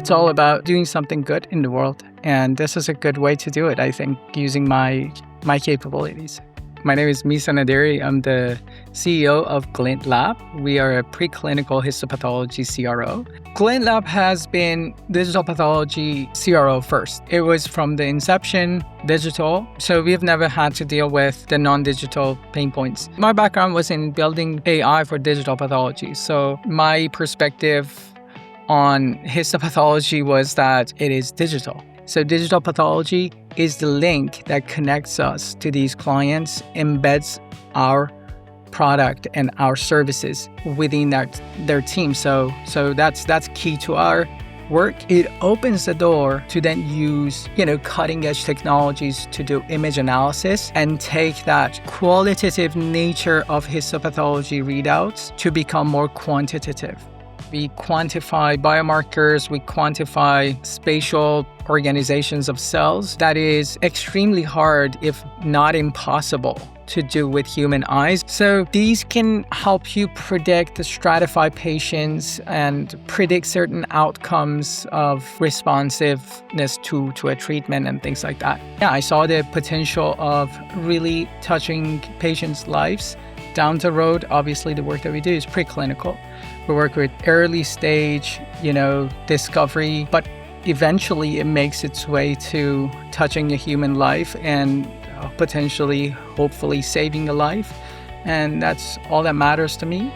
It's all about doing something good in the world. And this is a good way to do it, I think, using my capabilities. My name is Misagh Naderi. I'm the CEO of Glint Lab. We are a preclinical histopathology CRO. Glint Lab has been digital pathology CRO first. It was from the inception digital, so we've never had to deal with the non-digital pain points. My background was in building AI for digital pathology, so my perspective on histopathology was that it is digital. So digital pathology is the link that connects us to these clients, embeds our product and our services within their team. So that's key to our work. It opens the door to then use, cutting edge technologies to do image analysis and take that qualitative nature of histopathology readouts to become more quantitative. We quantify biomarkers, we quantify spatial organizations of cells. That is extremely hard, if not impossible, to do with human eyes. So these can help you predict, stratify patients, and predict certain outcomes of responsiveness to a treatment and things like that. Yeah, I saw the potential of really touching patients' lives. Down the road, obviously, the work that we do is preclinical. We work with early stage, discovery, but eventually it makes its way to touching a human life and potentially, hopefully saving a life. And that's all that matters to me.